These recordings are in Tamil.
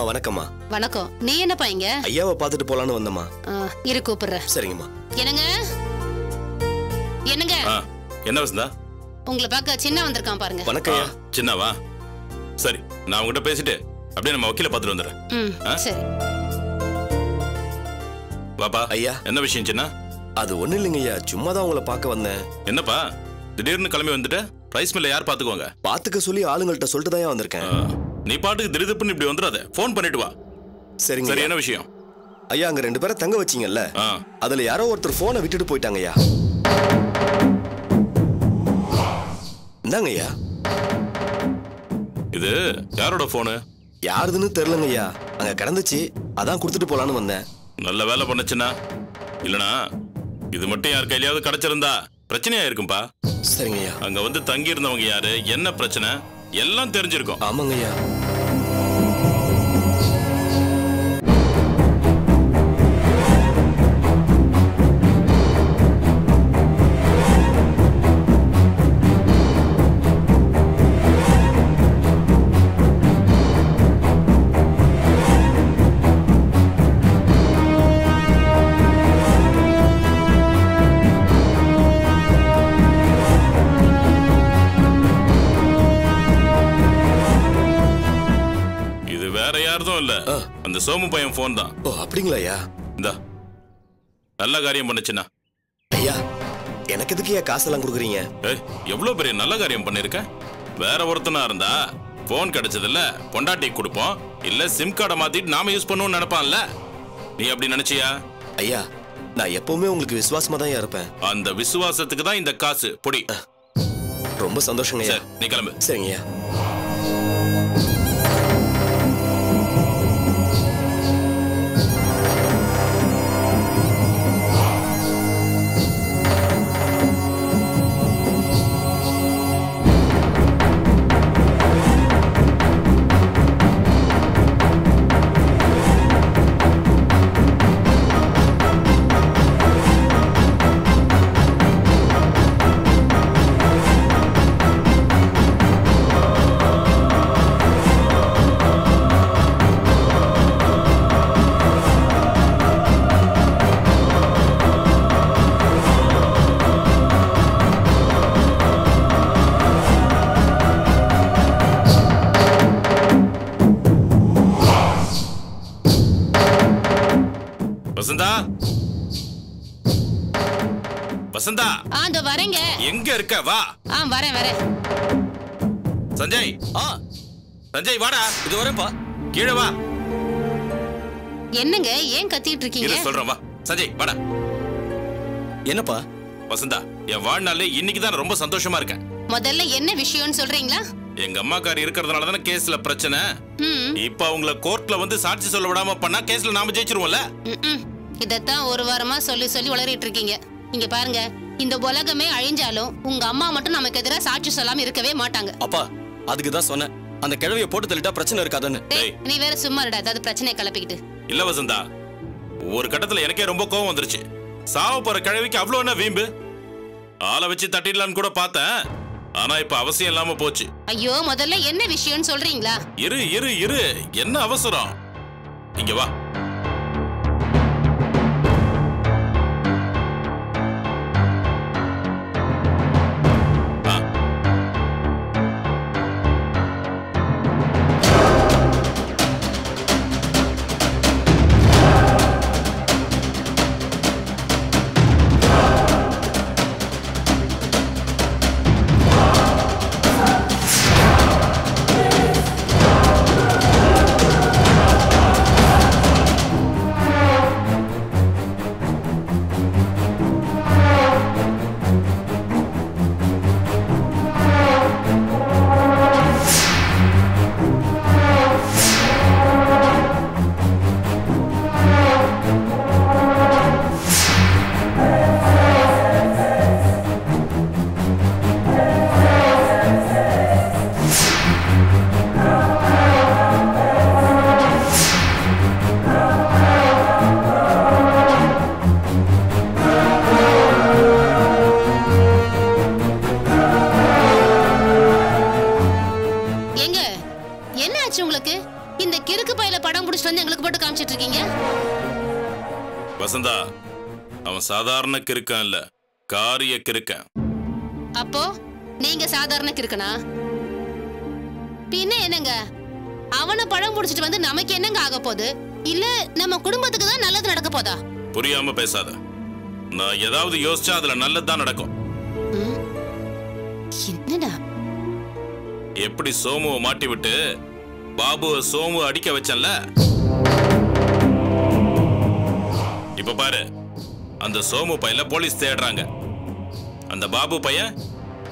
வணக்கம்மா. வணக்கம். நீ என்னப்பா இங்க? ஐயாவை பார்த்துட்டு போலான்னு வந்தம்மா. இரு கூப்பிடுறேன். சரிங்கம்மா. என்னங்க? என்னங்க? என்ன வசந்தா? உங்களை பார்க்க சின்ன வந்திருக்கான் பாருங்க. வணக்கம். சின்னவா? சரி, நான் உங்ககிட்ட பேசிட்டு அப்படியே நம்ம வக்கீல பார்த்துட்டு வந்துடுறேன். சரி. வாப்பா. ஐயா. என்ன விஷயம் சின்ன? அது ஒண்ணு இல்லைங்க ஐயா, சும்மா தான் உங்களை பார்க்க வந்தேன். என்னப்பா திடீர்னு கிளம்பி வந்துட்டு? ரைஸ் மில்ல யார் பாத்துக்குவாங்க? பாத்துக்க சொல்லி ஆளுங்கள்ட்ட சொல்லிட்டு தான் வந்திருக்கேன். நீ பாட்டுக்கு திடீர்னு இப்படி வந்துடாத, போன் பண்ணிட்டு வா. சரிங்க. சரி, என்ன விஷயம்? ஐயா, அங்க 2 பேரை தங்க வச்சீங்கல்ல, அதுல யாரோ ஒருத்தர் போனை விட்டுட்டு போயிட்டாங்க ஐயா. இந்தாங்க ஐயா. இது யாரோட போனு? யாருதுன்னு தெரியலங்க ஐயா, அங்க கிடந்துச்சு, அதான் கொடுத்துட்டு போலான்னு வந்தேன். நல்ல வேலை பண்ணுச்சுன்னா, இல்லனா இது மட்டும் யார் கையிலாவது கிடைச்சிருந்தா பிரச்சனையா இருக்கும்பா. சரிங்க ஐயா. அங்க வந்து தங்கி இருந்தவங்க யாரு, என்ன பிரச்சனை எல்லாம் தெரிஞ்சிருக்கும். ஆமாங்க ஐயா. அந்த சோமு பையன் போன் தான். ஓ, அப்படிங்களா ஐயா? இந்தா, நல்ல காரியம் பண்ணுச்சுன்னா. ஐயா, எனக்கு எதுக்கு ஐயா காசெல்லாம் கொடுக்குறீங்க? எவ்வளவு பெரிய நல்ல காரியம் பண்ணிருக்க. வேற ஒருத்தனா இருந்தா போன் கிடைச்சதில்ல பொண்டாட்டி கொடுப்போம், இல்ல சிம் கார்டை மாத்திட்டு நாம யூஸ் பண்ணுவோம்னு நினைப்பான்ல. நீ அப்படி நினைச்சியா? ஐயா, நான் எப்பவுமே உங்களுக்கு விசுவாசமா தான் இருப்பேன். அந்த விசுவாசத்துக்கு தான் இந்த காசு பொடி. ரொம்ப சந்தோஷங்க ஐயா. நீ கிளம்பு. சரிங்க ஐயா. வசந்தா, வசந்தா. ஆ, வரேங்க. எங்க இருக்க? வா. வரேன் வரேன். சஞ்சய். சஞ்சய் வாடா. இது வரேன்ப்பா. கீழே வா. என்னங்க ஏன் கத்திட்டு இருக்கீங்க? சொல்றேன் வா. சஞ்சய் வாடா. என்னப்பா? வசந்தா, என் வாழ்நாளே இன்னைக்கு தான் ரொம்ப சந்தோஷமா இருக்கேன். முதல்ல என்ன விஷயம்னு சொல்றீங்களா? எங்க அம்மாக்காரி இருக்கிறதுனால தானே கேஸ்ல பிரச்சனை. இப்ப அவங்கள கோர்ட்ல வந்து சாட்சி சொல்ல விடாம பண்ணா கேஸ்ல நாம ஜெயிச்சிருவோம்ல. இதத்தான் ஒரு வாரமா சொல்லி சொல்லி வளரிட்டு இருக்கீங்க. இங்க பாருங்க, இந்த உலகமே அழிஞ்சாலும் உங்க அம்மா மட்டும் நமக்கு எதிராக சாட்சி சொல்லாம இருக்கவே மாட்டாங்க. அப்பா, அதுக்கு தான் சொன்னேன், அந்த கிழவிய போட்டு தள்ளிட்டா பிரச்சனை இருக்காதுன்னு. நீ வேற சும்மா இருடா, அதாவது பிரச்சனையை கிளப்பிக்கிட்டு. இல்ல வசந்தா, ஒரு கட்டத்துல எனக்கே ரொம்ப கோவம் வந்துருச்சு. சாவ போற கிழவிக்கு அவ்வளவு என்ன வீம்பு? ஆளை வச்சு தட்டிடலான்னு கூட பார்த்தேன், ஆனா இப்ப அவசியம் இல்லாம போச்சு. ஐயோ, முதல்ல என்ன விஷயம்னு சொல்றீங்களா? இரு இரு இரு, என்ன அவசரம்? இங்க வா. வசந்தா, அவன் சாதாரண கிறுக்கன் இல்ல, காரிய கிறுக்கன். அப்போ நீங்க சாதாரண கிறுக்கனா? பின்ன என்னங்க, அவனை பழம் முடிச்சிட்டு வந்து நமக்கு என்னங்க ஆக போகுது? இல்ல நம்ம குடும்பத்துக்கு தான் நல்லது நடக்க போதா? புரியாம பேசாத. நான் ஏதாவது யோசிச்சா அதுல நல்லதுதான் நடக்கும். என்னடா? எப்படி சோமுவை மாட்டி விட்டு பாபுவை சோமு அடிக்க வச்சல, இப்ப பாரு, அந்த சோமு பையல போலீஸ் தேடுறாங்க. அந்த பாபு பையன்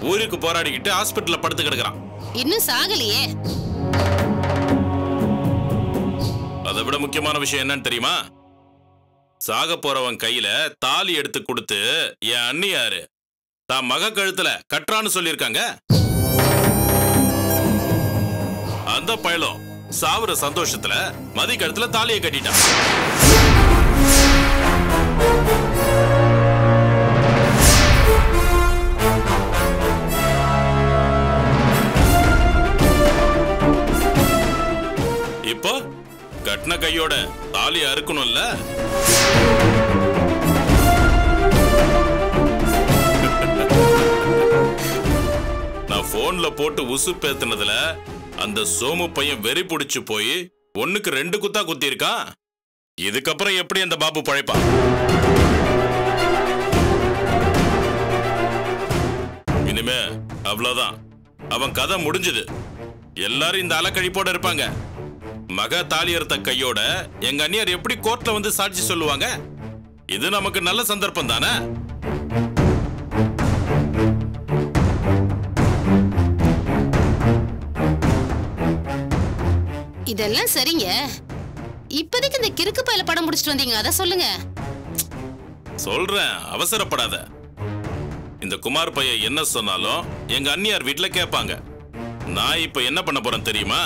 ஊருக்கு போராடிக்கிட்டு ஹாஸ்பிட்டல்ல படுத்து கிடக்குறான். இன்னும் சாகலையே. அதை விட முக்கியமான விஷயம் என்னன்னு தெரியுமா? சாக போறவன் கையில தாலி எடுத்து கொடுத்து என் அண்ணியாரு தான் மக கழுத்துல கட்டுறான்னு சொல்லியிருக்காங்க. அந்த பயலும் சாவுற சந்தோஷத்துல மதி கழுத்துல தாலியை கட்டிட்டான். இப்போ கட்டின கையோட தாலி அறுக்கணும்ல. நான் போன்ல போட்டு உசு பேத்துனதுல அந்த சோமு பையன் வெறி பிடிச்சு போய் 1க்கு 2 குத்தா குத்தி இருக்கான். இதுக்கப்புறம் எப்படி அந்த பாபு பழைப்பான்? இனிமே அவ்வளவுதான், அவன் கதை முடிஞ்சது. எல்லாரும் இந்த அலக்கழிப்போட இருப்பாங்க. மக தாலியர்த்த கையோட எங்க அண்ணியார் எப்படி கோர்ட்ல வந்து சாட்சி சொல்லுவாங்க? இது நமக்கு நல்ல சந்தர்ப்பம் தானே? இதெல்லாம் சரிங்க. இப்போதைக்கு இந்த கிறுக்கு பையில படம் முடிச்சிட்டு வந்தீங்க, அத சொல்லுங்க. சொல்றேன், அவசரப்படாத. இந்த குமார் பையன் என்ன சொன்னாலும் எங்க அண்ணியார் வீட்டுல கேட்பாங்க. நான் இப்ப என்ன பண்ண போறேன் தெரியுமா?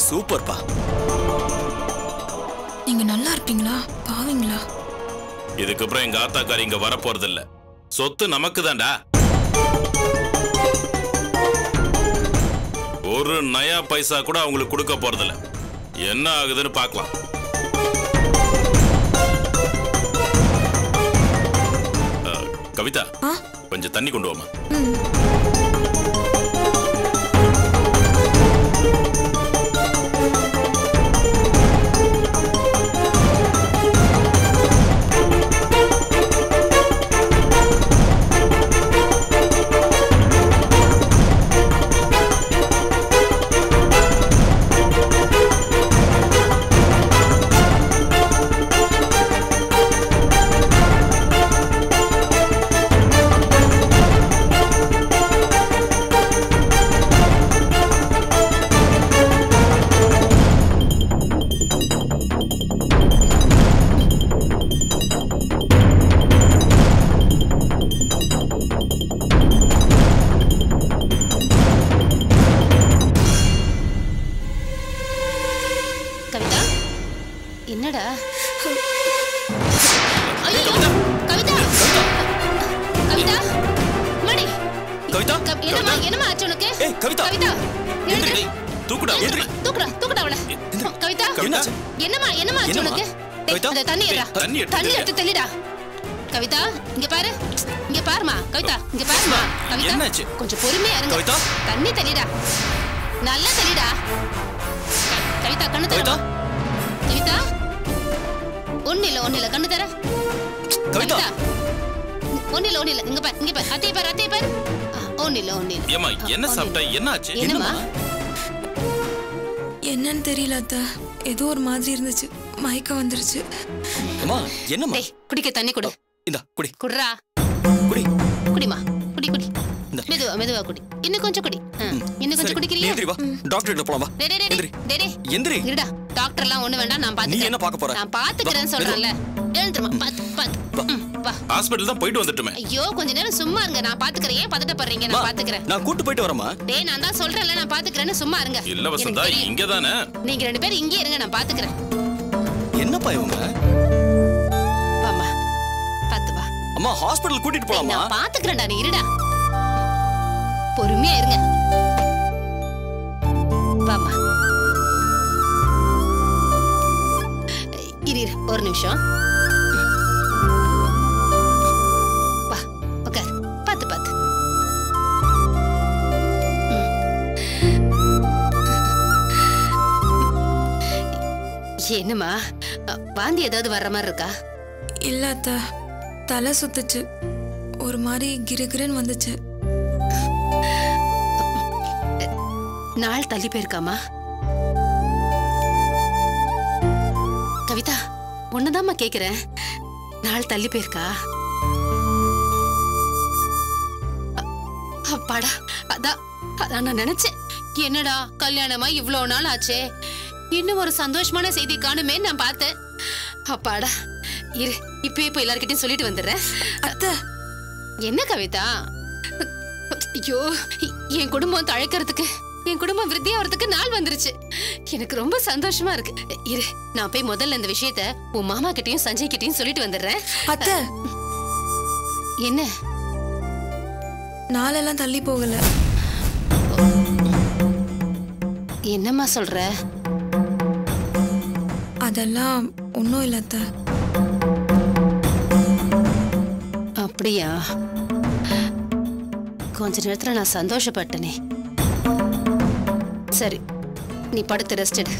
சூப்பர்ப்பா. நீங்க நல்லா இருப்பீங்களா பாவீங்களா? இதுக்கப்புறம் எங்க ஆத்தாக்காரி இங்க வர போறது இல்ல. சொத்து நமக்கு தான்டா. ஒரு நயா பைசா கூட அவங்களுக்கு கொடுக்க போறதில்ல. என்ன ஆகுதுன்னு பார்க்கலாம். கவிதா, கொஞ்சம் தண்ணி கொண்டு வாமா. என்னடா? ஐயோ கவிதா, கவிதா மடி. கவிதா, என்னமா ஆச்சு உனக்கு? ஏய் கவிதா, கவிதா தூக்குடா தூக்குடா அவளை. கவிதா என்னமா ஆச்சு உனக்கு? தண்ணி எடுத்து தெளிடா. கவிதா இங்க பாருமா. கவிதா இங்க பாருமா. கவிதா கொஞ்சம் பொறுமையா இருங்க. கவிதா தண்ணி தெளிடா, நல்லா தெளிடா. கவிதா கண்ணு தர. கவிதா ஒண்ணு இல்ல கண்ணு தர. கவிதா ஒண்ணு இல்ல இங்க பாரு அத்தைய பாரு. ஒண்ணு இல்ல. ஏமா என்ன சாப்பிட்ட? என்ன ஆச்சு? என்னமா என்னன்னு தெரியல அத்தா. ஏதோ ஒரு மாதிரி இருந்துச்சு. மயக்கம் வந்துருச்சு. அம்மா என்னம்மா? டேய் குடிக்க தண்ணி குடு. இந்தா குடி. குடுறா. குடி. குடிமா. குடி குடி. மெதுவா குடி. இன்னும் கொஞ்சம் குடி. இன்னும் கொஞ்சம் குடிக்கறியா? எந்திரி வா. டாக்டர் கிட்ட போலாம் வா. டேய். எந்திரி. இருடா. டாக்டர்லாம் ஒண்ணு வேண்டாம் நான் பாத்துக்கறேன். நீ என்ன பார்க்க போற? நான் பாத்துக்கறேன்னு சொல்றேன்ல. எழுந்துமா. பாத்து. வா. ஹாஸ்பிடல் தான் போயிட்டு வந்துட்டோமே. ஐயோ கொஞ்ச நேரம் சும்மா இருங்க. நான் பாத்துக்கறேன். ஏன் பதட்டப்படுறீங்க? நான் பாத்துக்கறேன். நான் கூட்டி போயிட்டு வரேம்மா. டேய் நான் தான் சொல்றேன்ல நான் பாத்துக்கறேன்னு சும்மா இருங்க. இல்ல வசந்தா இங்க தானே. நீங்க ரெண்டு பேரும் இங்கே இருங்க நான் பாத்துக்கறேன். என்னப்பா இவங்க? வாமா. பாத்து வா. அம்மா ஹாஸ்பிடல் கூட்டிட்டு போலாமா? நான் பாத்துக்கறேன்டா நீ இருடா. பொறுமையா இருங்க. வாமா. இரு ஒரு நிமிஷம். வா உட்கார். பாத்து. என்னம்மா வாந்தி ஏதாவது வர்ற மாதிரி இருக்கா? இல்ல அத்தா. தலை சுத்துச்சு. ஒரு மாதிரி கிருகிருன்னு வந்துச்சு. நாள் தள்ளி போயிருக்காமா? கவிதா ஒன்னதாம்மா கேக்குறேன். நாள் தள்ளி போயிருக்கா? அப்பாடா அதான் நான் நினைச்சேன். என்னடா கல்யாணமா இவ்வளவு நாள் ஆச்சே, இன்னும் ஒரு சந்தோஷமான செய்தி காணுமே நான் பார்த்தேன். அப்பாடா இரு இப்ப எல்லார்கிட்டயும் சொல்லிட்டு வந்துடுறேன். அத்தை என்ன கவிதா? ஐயோ என் குடும்பம் தழைக்கிறதுக்கு, என் குடும்பம் விருத்தியாகிறதுக்கு நாள் வந்துருச்சு. எனக்கு ரொம்ப சந்தோஷமா இருக்கு. இரு நான் போய் முதல்ல இந்த விஷயத்த உன் மாமா கிட்டயும் சஞ்சய் கிட்டயும் சொல்லிட்டு வந்துடுறேன். அத்தை என்ன நாளெல்லாம் தள்ளி போகல. என்னம்மா சொல்ற? அதெல்லாம் ஒன்றும் இல்லை அத்தை. அப்படியா? கொஞ்ச நேரத்துல நான் சந்தோஷப்பட்டனே. சரி நீ படுத்து ரெஸ்ட் எடு.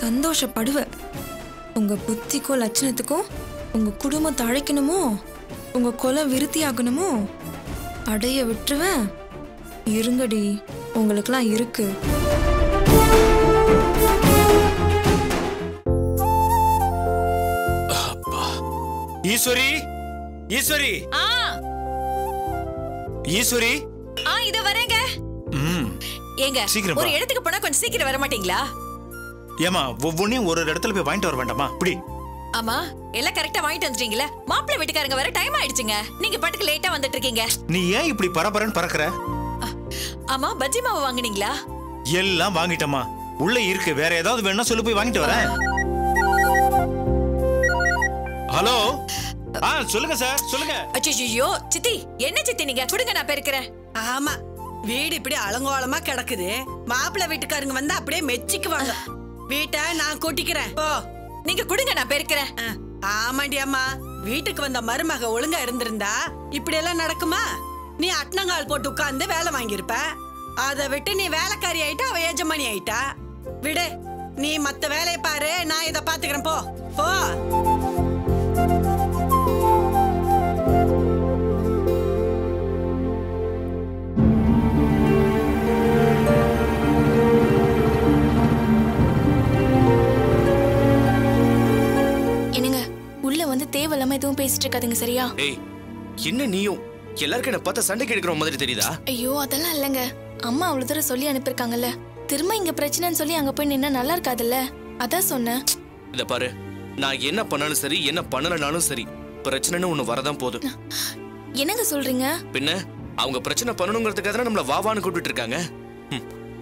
சந்தோஷப்படுவ. உங்க புத்திக்கும் லட்சணத்துக்கும் உங்க குடும்பம் தழைக்கணுமோ, உங்க கொலை விருத்தி ஆகணுமோ அடைய விட்டுருவேன். இருங்கடி, உங்களுக்கெல்லாம் இருக்கு. ஈஸ்வரி, ஈஸ்வரி, ஈஸ்வரி. இத வரேங்க. ஏங்க ஒரு இடத்துக்கு போனா கொஞ்சம் சீக்கிரம் வர மாட்டீங்களா? ஏமா ஒவ்வொன்னையும் ஒரு இடத்துல போய் வாங்கிட்டு வர வேண்டாமா? இப்படி ஆமா எல்லாம் கரெக்டா வாங்கிட்டு வந்துட்டீங்களா? மாப்பிள்ளை வீட்டுக்காரங்க வர டைம் ஆயிடுச்சுங்க. நீங்க பாட்டுக்கு லேட்டா வந்துட்டு இருக்கீங்க. நீ ஏன் இப்படி பரபரன்னு பறக்குற? ஆமா பஜ்ஜி மாவு வாங்குனீங்களா? எல்லாம் வாங்கிட்டமா. உள்ள இருக்கு, வேற ஏதாவது வேணும்னா சொல்லு, போய் வாங்கிட்டு வரேன். ஹலோ சொல்லுங்க சார், சொல்லுங்க. அச்சோ சித்தி, என்ன சித்தி நீங்க கொடுங்க, நான் பெருக்கிறேன். ஆமா வீடு இப்படி அலங்கோலமா கிடக்குது. மாப்பிள்ளை வீட்டுக்காரங்க வந்து அப்படியே மெச்சிக்குவாங்க. வீட்டை நான் கூட்டிக்கிறேன். ஓ நீங்க கொடுங்க, நான் பெருக்கிறேன். ஆமாண்டி அம்மா, வீட்டுக்கு வந்த மருமக ஒழுங்கா இருந்திருந்தா இப்படி எல்லாம் நடக்குமா? நீ அட்னங்கால் போட்டு உட்கார்ந்து வேலை வாங்கியிருப்ப. அதை விட்டு நீ வேலைக்காரி ஆயிட்டா, அவ எஜமானி ஆயிட்டா. விடு, நீ மத்த வேலையை பாரு, நான் இதை பாத்துக்கிறேன். போ போ. தேவையில்லாம எதுவும் பேசிட்டு இருக்காதீங்க, சரியா? ஏய் என்ன நீயும் எல்லாருக்கும் என்ன பார்த்தா சண்டைக்கு எடுக்கிற மாதிரி தெரியுதா? ஐயோ அதெல்லாம் இல்லைங்க. அம்மா அவ்வளவு தூரம் சொல்லி அனுப்பியிருக்காங்கல்ல. திரும்ப இங்க பிரச்சனைன்னு சொல்லி அங்க போய் நின்னா நல்லா இருக்காதுல்ல, அதான் சொன்னேன். இத பாரு, நான் என்ன பண்ணாலும் சரி, என்ன பண்ணலனாலும் சரி, பிரச்சனைன்னு ஒண்ணு வரதான் போதும். என்னங்க சொல்றீங்க? பின்ன அவங்க பிரச்சனை பண்ணணுங்கிறதுக்காக தான் நம்மள வாவான்னு கூப்பிட்டு இருக்காங்க.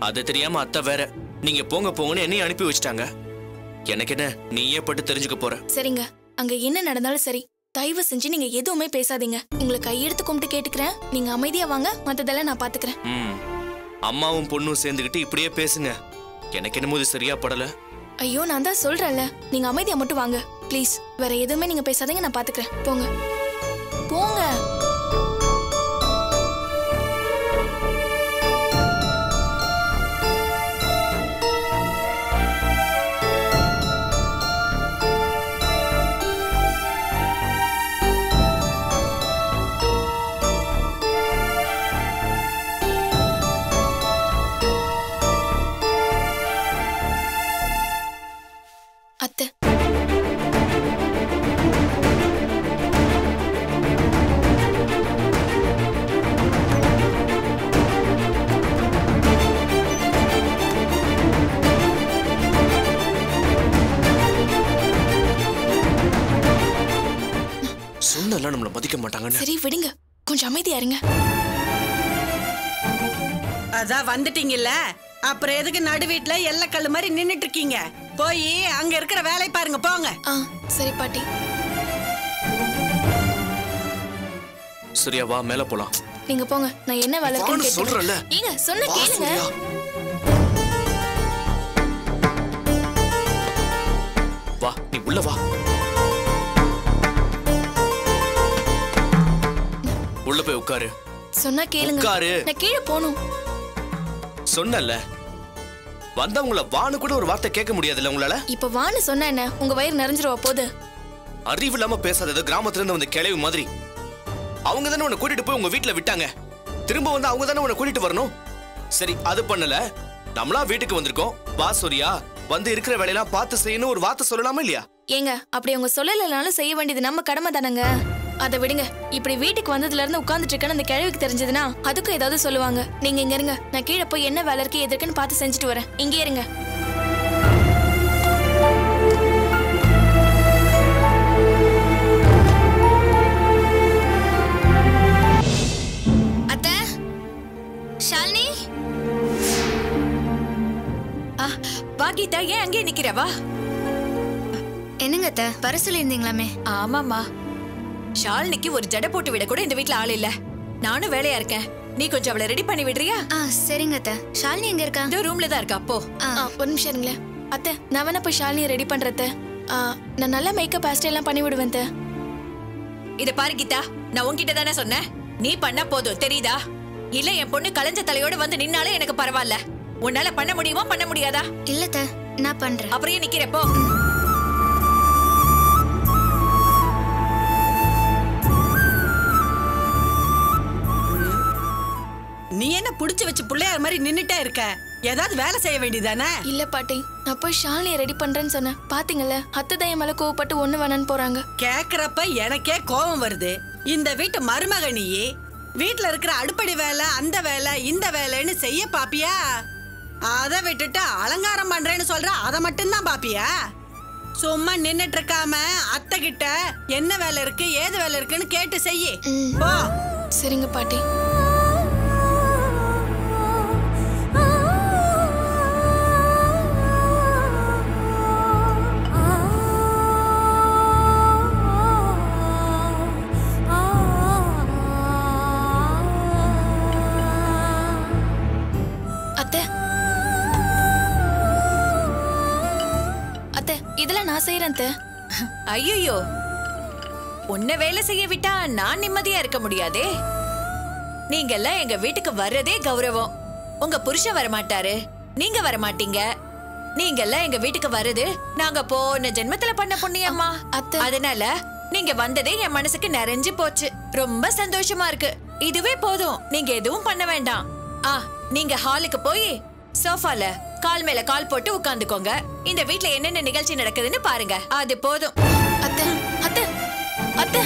அது தெரியாம அத்தை வேற நீங்க போங்க போங்கன்னு என்னையும் அனுப்பி வச்சிட்டாங்க. எனக்கு என்ன, நீயே பட்டு தெரிஞ்சுக்க போற. சரிங்க, அங்க என்ன நடந்தாலும் சரி, தயவு செஞ்சு நீங்க எதுவுமே பேசாதீங்க. உங்களை கையெடுத்து கும்பிட்டு கேட்டுக்கிறேன். நீங்க அமைதியா வாங்க, மத்ததெல்லாம் நான் பாத்துக்கிறேன். அம்மாவும் பொண்ணும் சேர்ந்துகிட்டு இப்படியே பேசுங்க. எனக்கு என்னமோ இது சரியா படல. ஐயோ நான் தான் சொல்றேன்ல, நீங்க அமைதியா மட்டும் வாங்க ப்ளீஸ். வேற எதுவுமே நீங்க பேசாதீங்க, நான் பாத்துக்கிறேன். போங்க போங்க. அத்தை. சொன்னல நம்மள மதிக்க மாட்டாங்கன்னு. சரி விடுங்க, கொஞ்சம் அமைதியா இருங்க. அதான் வந்துட்டீங்கல்ல, அப்புறம் எதுக்கு நடு வீட்டுல எல்லக்கல்லு மாதிரி நின்னுட்டு இருக்கீங்க? போய் அங்க இருக்கிற வேலை பாருங்க, போங்க. சரி பாட்டி. சரியா, வா மேல போலாம். நீங்க போங்க, நான் என்ன வேலை இருக்குன்னு சொல்றேன்ல. ஏங்க சொன்ன கேளுங்க. வா, நீ உள்ள வா. உள்ள போய் உட்காரு. சொன்னா கேளுங்க. உட்காரு. நான் கீழே போணும். சொன்னல, வந்தவங்கள வான்னு கூட ஒரு வார்த்தை கேட்க முடியாதுல்ல உங்களால? இப்ப வான்னு சொன்னா என்ன, உங்க வயிறு நிறைஞ்சிருவா போது. அறிவு இல்லாம பேசாதது, கிராமத்துல இருந்து வந்த கிழவி மாதிரி. அவங்க தானே உன்னை கூட்டிட்டு போய் உங்க வீட்டுல விட்டாங்க. திரும்ப வந்து அவங்க தானே உன்னை கூட்டிட்டு வரணும். சரி, அது பண்ணல. நம்மளா வீட்டுக்கு வந்திருக்கோம். வா சூர்யா, வந்து இருக்கிற வேலையெல்லாம் பார்த்து செய்யணும் ஒரு வார்த்தை சொல்லலாமா இல்லையா? ஏங்க, அப்படி அவங்க சொல்லலைனாலும் செய்ய வேண்டியது நம்ம கடமை தானங்க. அதை விடுங்க. இப்படி வீட்டுக்கு வந்ததுல இருந்து உட்கார்ந்துட்டு இருக்கேன்னு அந்த கிழவிக்கு தெரிஞ்சதுன்னா அதுக்கும் ஏதாவது சொல்லுவாங்க. நீங்க இங்க இருங்க, நான் கீழே போய் என்ன வேலை இருக்கு எதுக்குன்னு பார்த்து செஞ்சுட்டு வரேன். இங்கே இருங்க. அத்தை, ஷாலினி. வா கீதா, ஏன் அங்கே நிக்கிற? வா. என்னங்க அத்தை, வர சொல்லியிருந்தீங்களாமே? ஆமாமா, ஷாலினிக்கு ஒரு ஜடை போட்டு விட கூட இந்த வீட்ல ஆள் இல்ல. நானும் வேலையா இருக்கேன். நீ கொஞ்சம் அவளை ரெடி பண்ணி விடுறியா? சரிங்க அத்தை. ஷாலினி எங்க இருக்கா? இந்த ரூம்ல தான் இருக்கா. போ. ஒரு நிமிஷம் இருங்களேன் அத்தை. நான் வேணா போய் ஷாலினியை ரெடி பண்றத. நான் நல்லா மேக்கப் ஹேர் எல்லாம் பண்ணி விடுவேன் அத்தை. இத பாரு கீதா, நான் உன்கிட்ட தானே சொன்னேன், நீ பண்ணா போதும், தெரியுதா? இல்ல என் பொண்ணு கலைஞ்ச தலையோட வந்து நின்னாலே எனக்கு பரவாயில்ல. உன்னால பண்ண முடியுமா, பண்ண முடியாதா? இல்ல அத்தை, நான் பண்றேன். அப்புறம் ஏன் நிக்கிறப்போ? நீ என்ன புடிச்சு வச்சு பிள்ளையார் மாதிரி நின்னுட்டே இருக்க? ஏதாவது வேலை செய்ய வேண்டியதானே? இல்ல பாட்டி, நான் போய் ஷாலினியை ரெடி பண்றேன்னு சொன்னேன். பாத்தீங்கல்ல, அத்தை தான் என் மேல கோவப்பட்டு ஒண்ணு வேணான்னு போறாங்க. கேக்குறப்ப எனக்கே கோபம் வருது. இந்த வீட்டு மருமக நீ வீட்டுல இருக்கிற அடுப்படி வேலை, அந்த வேலை, இந்த வேலைன்னு செய்ய பாப்பியா? அதை விட்டுட்டு அலங்காரம் பண்றேன்னு சொல்ற, அதை மட்டும்தான் பாப்பியா? சும்மா நின்னுட்டு இருக்காம அத்தை கிட்ட என்ன வேலை இருக்கு, ஏது வேலை இருக்குன்னு கேட்டு செய்யி. போ. சரிங்க பாட்டி. இதெல்லாம் நான் செய்யறேன். ஐயோ, உன்னை வேலை செய்ய விட்டா நான் நிம்மதியா இருக்க முடியாதே. நீங்க எல்லாம் எங்க வீட்டுக்கு வர்றதே கௌரவம். உங்க புருஷன் வரமாட்டாரு, நீங்க வரமாட்டீங்க. நீங்க எல்லாம் எங்க வீட்டுக்கு வருது நாங்க போன ஜென்மத்துல பண்ண புண்ணியம்மா. அதனால நீங்க வந்ததே என் மனசுக்கு நிறைஞ்சு போச்சு. ரொம்ப சந்தோஷமா இருக்கு. இதுவே போதும், நீங்க எதுவும் பண்ண வேண்டாம். நீங்க ஹாலுக்கு போய் சோஃபால கால் மேல கால் போட்டு உட்கார்ந்துக்கோங்க. இந்த வீட்ல என்னென்ன நிகழ்ச்சி நடக்குதுன்னு பாருங்க. அது போதும். அத்தை, அத்தை, அத்தை.